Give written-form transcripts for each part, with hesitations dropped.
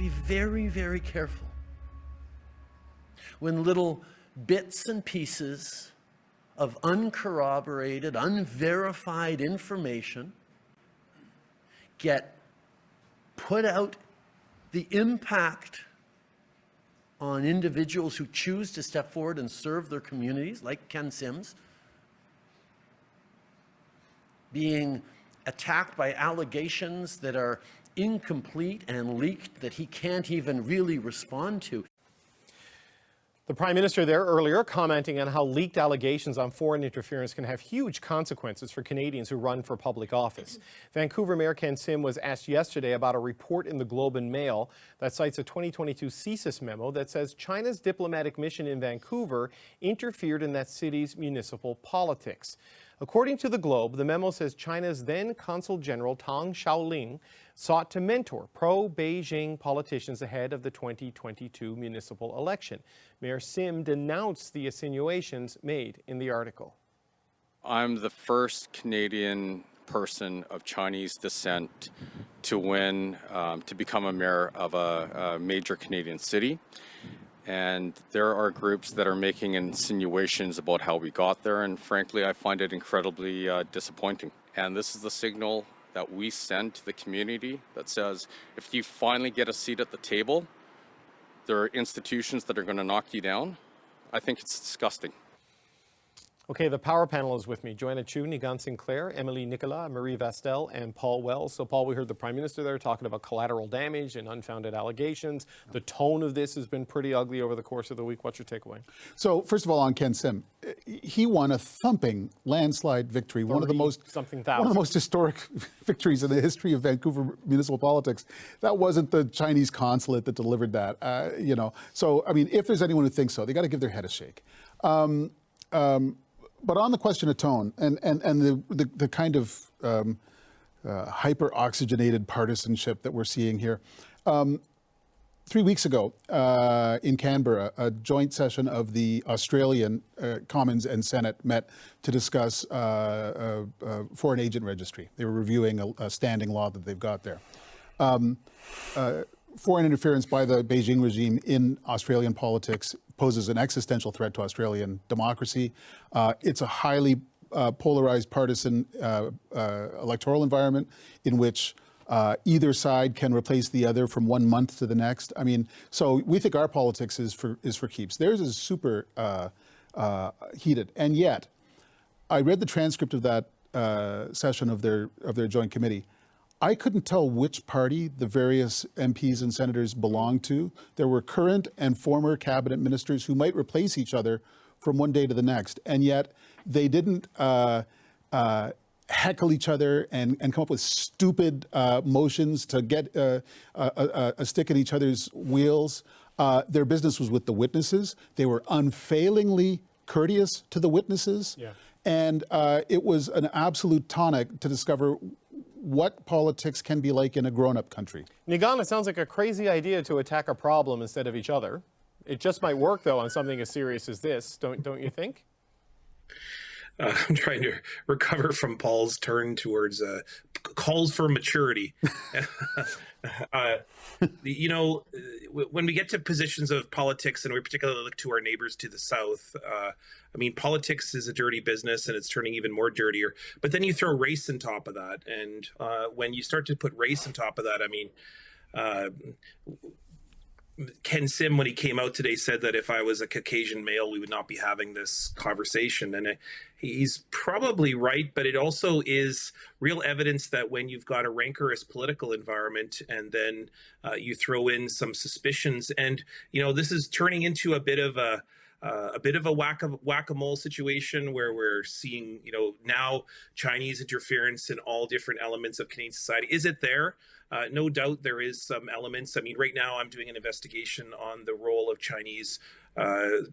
be very, very careful when little bits and pieces of uncorroborated, unverified information get put out, the impact on individuals who choose to step forward and serve their communities, like Ken Sims, being attacked by allegations that are incomplete and leaked that he can't even really respond to. The Prime Minister there earlier commenting on how leaked allegations on foreign interference can have huge consequences for Canadians who run for public office. Vancouver Mayor Ken Sim was asked yesterday about a report in the Globe and Mail that cites a 2022 CSIS memo that says China's diplomatic mission in Vancouver interfered in that city's municipal politics. According to the Globe, the memo says China's then Consul General Tang Xiaoling sought to mentor pro-Beijing politicians ahead of the 2022 municipal election. Mayor Sim denounced the insinuations made in the article. I'm the first Canadian person of Chinese descent to win, to become a mayor of a major Canadian city. And there are groups that are making insinuations about how we got there, and frankly, I find it incredibly disappointing. And this is the signal that we send to the community that says, if you finally get a seat at the table, there are institutions that are going to knock you down. I think it's disgusting. Okay, the power panel is with me. Joanna Chiu, Nigan Sinclair, Emily Nicola, Marie Vastel, and Paul Wells. So, Paul, we heard the Prime Minister there talking about collateral damage and unfounded allegations. The tone of this has been pretty ugly over the course of the week. What's your takeaway? So, first of all, on Ken Sim, he won a thumping landslide victory, one of the most historic victories in the history of Vancouver municipal politics. That wasn't the Chinese consulate that delivered that, you know. So, I mean, if there's anyone who thinks so, they got to give their head a shake. But on the question of tone and the kind of hyper-oxygenated partisanship that we're seeing here, 3 weeks ago in Canberra, a joint session of the Australian Commons and Senate met to discuss foreign agent registry. They were reviewing a standing law that they've got there. Foreign interference by the Beijing regime in Australian politics poses an existential threat to Australian democracy. It's a highly polarized partisan electoral environment in which either side can replace the other from 1 month to the next. I mean, so we think our politics is for keeps. Theirs is super heated, and yet I read the transcript of that session of their joint committee. I couldn't tell which party the various MPs and senators belonged to. There were current and former cabinet ministers who might replace each other from one day to the next, and yet they didn't heckle each other and come up with stupid motions to get a stick in each other's wheels. Their business was with the witnesses. They were unfailingly courteous to the witnesses. Yeah. And it was an absolute tonic to discover what politics can be like in a grown-up country. Nigan, it sounds like a crazy idea to attack a problem instead of each other. It just might work, though, on something as serious as this, don't you think? I'm trying to recover from Paul's turn towards calls for maturity. You know, when we get to positions of politics, and we particularly look to our neighbors to the south, I mean, politics is a dirty business, and it's turning even more dirtier. But then you throw race on top of that, and when you start to put race on top of that, I mean, Ken Sim, when he came out today, said that if I was a Caucasian male, we would not be having this conversation. And he's probably right, but it also is real evidence that when you've got a rancorous political environment and then you throw in some suspicions, and, you know, this is turning into a bit of a whack-a-mole situation where we're seeing, you know, now Chinese interference in all different elements of Canadian society. Is it there? No doubt there is some elements. I mean, right now I'm doing an investigation on the role of Chinese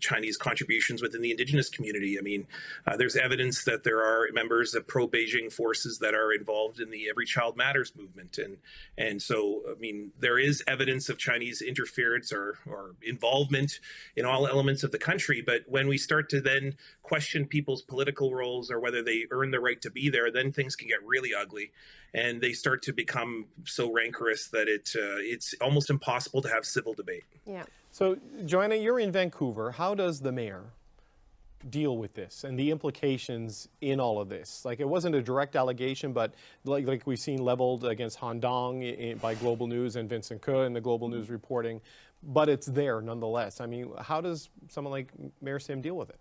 Chinese contributions within the indigenous community. I mean, there's evidence that there are members of pro-Beijing forces that are involved in the Every Child Matters movement. And so, I mean, there is evidence of Chinese interference or involvement in all elements of the country. But when we start to then question people's political roles or whether they earn the right to be there, then things can get really ugly. And they start to become so rancorous that it's almost impossible to have civil debate. Yeah. So, Joanna, you're in Vancouver. How does the mayor deal with this and the implications in all of this? Like, it wasn't a direct allegation, but like we've seen leveled against Han Dong by Global News and Vincent Ke in the Global News reporting, but it's there nonetheless. I mean, how does someone like Mayor Sim deal with it?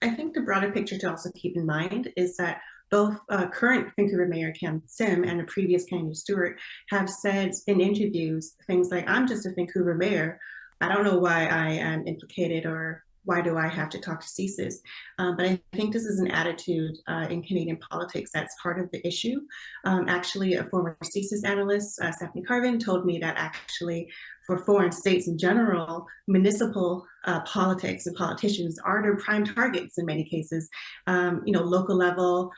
I think the broader picture to also keep in mind is that both current Vancouver Mayor Ken Sim and the previous Canadian Stewart have said in interviews things like, I'm just a Vancouver mayor. I don't know why I am implicated or why do I have to talk to CSIS? But I think this is an attitude in Canadian politics that's part of the issue. Actually, a former CSIS analyst, Stephanie Carvin, told me that actually for foreign states in general, municipal politics and politicians are their prime targets in many cases. Local level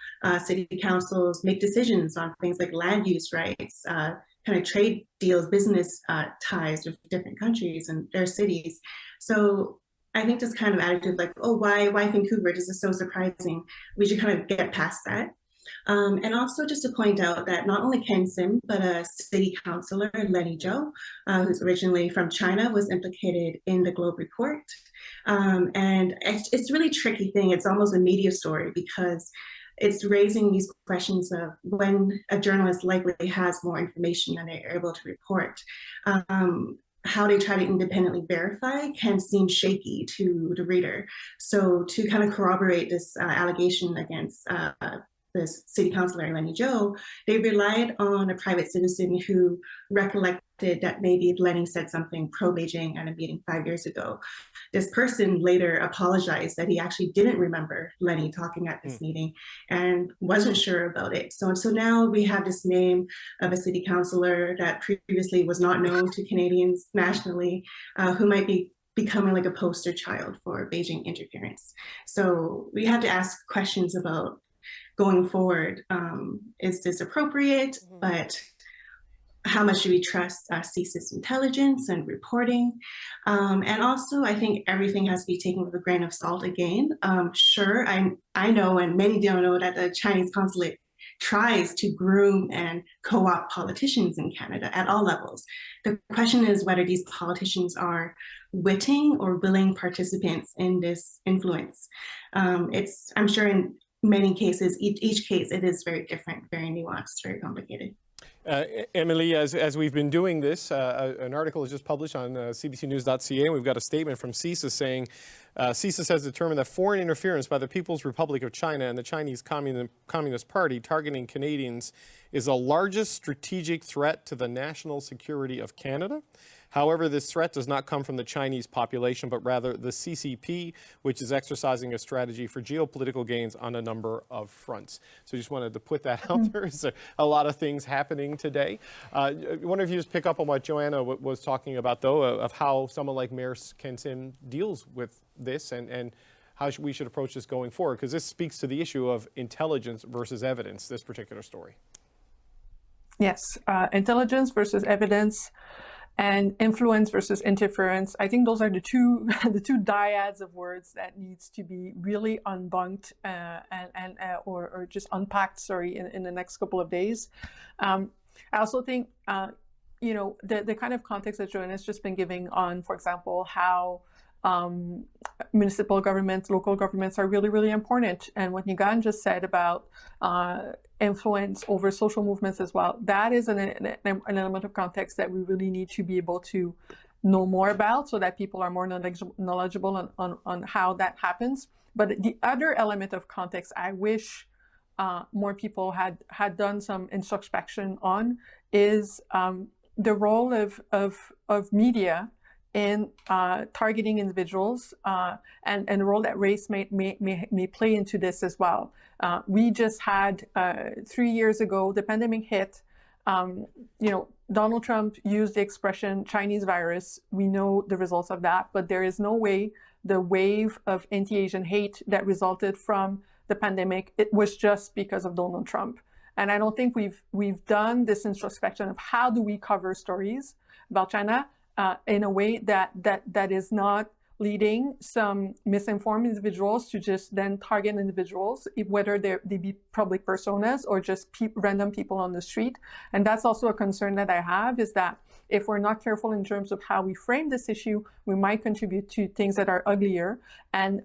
city councils make decisions on things like land use rights, kind of trade deals, business ties with different countries and their cities. So I think this kind of attitude like, oh, why Vancouver? This is so surprising. We should kind of get past that. And also just to point out that not only Ken Sim, but a city councillor, Lenny Zhou, who's originally from China, was implicated in the Globe report. And it's a really tricky thing. It's almost a media story because it's raising these questions of when a journalist likely has more information than they're able to report. How they try to independently verify can seem shaky to the reader. So to kind of corroborate this allegation against this city councillor, Lenny Zhou, they relied on a private citizen who recollected that maybe Lenny said something pro-Beijing at a meeting 5 years ago. This person later apologized that he actually didn't remember Lenny talking at this meeting and wasn't sure about it. So now we have this name of a city councillor that previously was not known to Canadians nationally, who might be becoming like a poster child for Beijing interference. So we have to ask questions about going forward, is this appropriate? But how much should we trust CSIS intelligence and reporting? And also, I think everything has to be taken with a grain of salt again. Sure, I know, and many don't know, that the Chinese consulate tries to groom and co-opt politicians in Canada at all levels. The question is whether these politicians are witting or willing participants in this influence. I'm sure in many cases, each case, it is very different, very nuanced, very complicated. Emily, as we've been doing this, an article is just published on cbcnews.ca, and we've got a statement from CSIS saying, CSIS has determined that foreign interference by the People's Republic of China and the Chinese Communist Party targeting Canadians is the largest strategic threat to the national security of Canada. However, this threat does not come from the Chinese population, but rather the CCP, which is exercising a strategy for geopolitical gains on a number of fronts. So I just wanted to put that out there. There's a lot of things happening today. I wonder if you just pick up on what Joanna was talking about, though, of how someone like Mayor Ken Sim deals with this and how we should approach this going forward, because this speaks to the issue of intelligence versus evidence, this particular story. Yes, intelligence versus evidence, and influence versus interference. I think those are the two dyads of words that needs to be really unbunked or just unpacked, in the next couple of days. I also think, the kind of context that Joanna's just been giving on, for example, how municipal governments, local governments are really, really important. And what Nguyen just said about influence over social movements as well, that is an element of context that we really need to be able to know more about so that people are more knowledgeable on how that happens. But the other element of context I wish more people had done some introspection on is the role of media in targeting individuals and the role that race may play into this as well. We just had 3 years ago, the pandemic hit. Donald Trump used the expression Chinese virus. We know the results of that, but there is no way the wave of anti-Asian hate that resulted from the pandemic, it was just because of Donald Trump. And I don't think we've done this introspection of how do we cover stories about China in a way that is not leading some misinformed individuals to just then target individuals, whether they be public personas or just random people on the street. And that's also a concern that I have, is that if we're not careful in terms of how we frame this issue, we might contribute to things that are uglier. And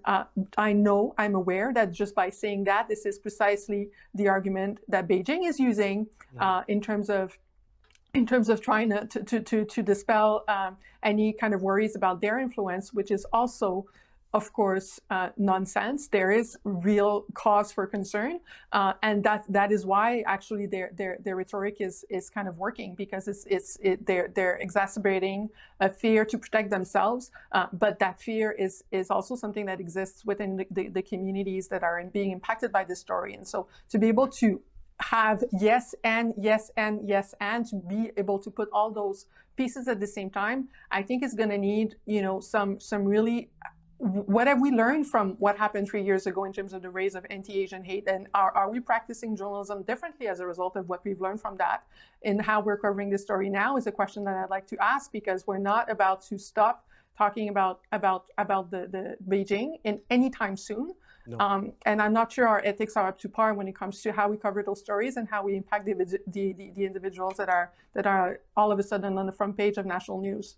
I'm aware that just by saying that, this is precisely the argument that Beijing is using in terms of trying to dispel any kind of worries about their influence, which is also, of course, nonsense. There is real cause for concern, and that is why actually their rhetoric is kind of working, because they're exacerbating a fear to protect themselves, but that fear is also something that exists within the communities that are being impacted by this story. And so to be able to have yes and yes and yes and to be able to put all those pieces at the same time, I think is going to need, some really, what have we learned from what happened 3 years ago in terms of the rise of anti-Asian hate, and are we practicing journalism differently as a result of what we've learned from that? And how we're covering this story now is a question that I'd like to ask, because we're not about to stop talking about the Beijing in any time soon. No. And I'm not sure our ethics are up to par when it comes to how we cover those stories and how we impact the individuals that are all of a sudden on the front page of national news.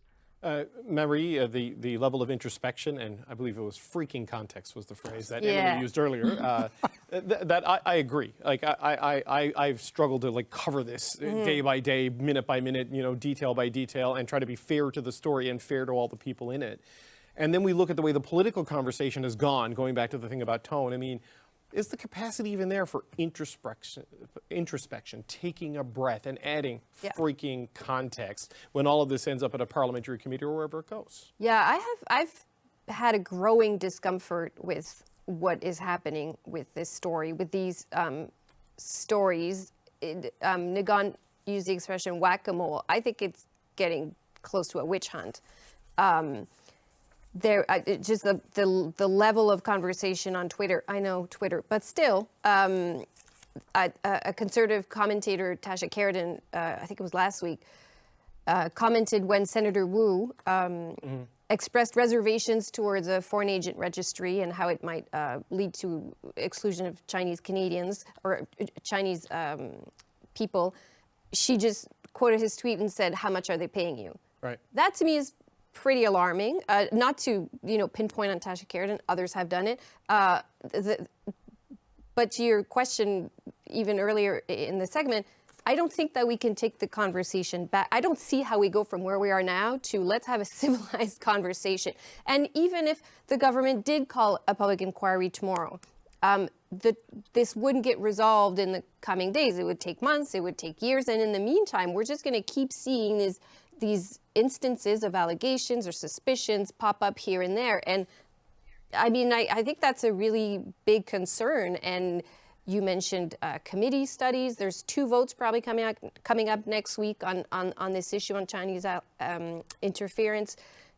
Marie, the level of introspection, and I believe it was freaking context was the phrase that Emily used earlier. That I agree. Like I've struggled to cover this day by day, minute by minute, detail by detail, and try to be fair to the story and fair to all the people in it. And then we look at the way the political conversation has gone, going back to the thing about tone. I mean, is the capacity even there for introspection, taking a breath and adding freaking context when all of this ends up at a parliamentary committee or wherever it goes? Yeah, I've had a growing discomfort with what is happening with this story, with these stories. Nagan used the expression whack-a-mole. I think it's getting close to a witch hunt. Just the level of conversation on Twitter. I know Twitter, but still, a conservative commentator, Tasha Keraden, I think it was last week, commented when Senator Wu expressed reservations towards a foreign agent registry and how it might lead to exclusion of Chinese Canadians or Chinese people. She just quoted his tweet and said, "How much are they paying you?" Right. That to me is pretty alarming. Not to pinpoint on Tasha Keraden, others have done it. But to your question, even earlier in the segment, I don't think that we can take the conversation back. I don't see how we go from where we are now to let's have a civilized conversation. And even if the government did call a public inquiry tomorrow, this wouldn't get resolved in the coming days. It would take months, it would take years. And in the meantime, we're just going to keep seeing these instances of allegations or suspicions pop up here and there. And I mean, I think that's a really big concern. And you mentioned committee studies. There's 2 votes probably coming up next week on this issue on Chinese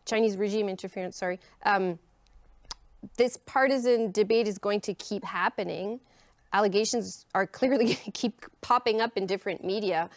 Chinese regime interference, sorry. This partisan debate is going to keep happening. Allegations are clearly going to keep popping up in different media.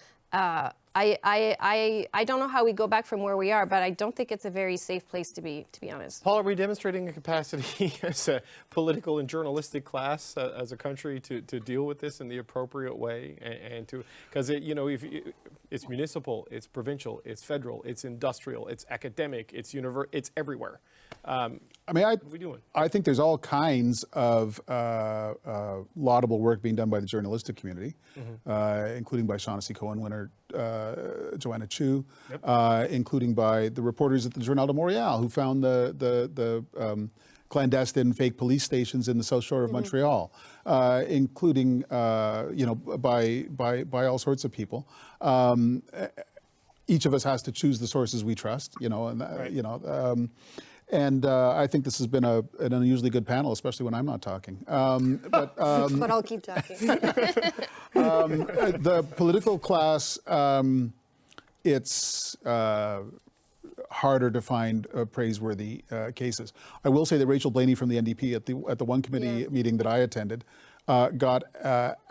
I don't know how we go back from where we are, but I don't think it's a very safe place to be honest. Paul, are we demonstrating a capacity as a political and journalistic class as a country to deal with this in the appropriate way and to, because it's municipal, it's provincial, it's federal, it's industrial, it's academic, it's it's everywhere. What are we doing? I think there's all kinds of laudable work being done by the journalistic community, including by Shaughnessy Cohen winner Joanna Chiu, including by the reporters at the Journal de Montréal who found the clandestine fake police stations in the South Shore of Montreal, including by all sorts of people. Each of us has to choose the sources we trust, and I think this has been an unusually good panel, especially when I'm not talking. But I'll keep talking. The political class it's harder to find praiseworthy cases. I will say that Rachel Blaney from the NDP at the one committee meeting that I attended got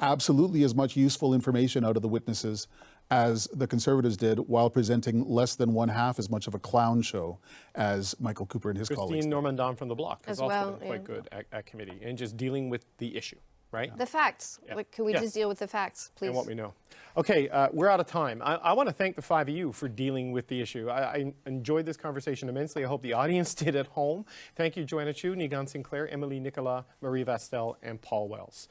absolutely as much useful information out of the witnesses as the Conservatives did, while presenting less than one half as much of a clown show as Michael Cooper and his colleagues. Christine did. Normandin from the Bloc has As also well, been quite good at committee and just dealing with the issue, right? The facts. Like, can we Yes. just deal with the facts, please? And what we know. Okay, we're out of time. I want to thank the five of you for dealing with the issue. I enjoyed this conversation immensely. I hope the audience did at home. Thank you, Joanna Chiu, Nigan Sinclair, Emily Nicola, Marie Vastel, and Paul Wells.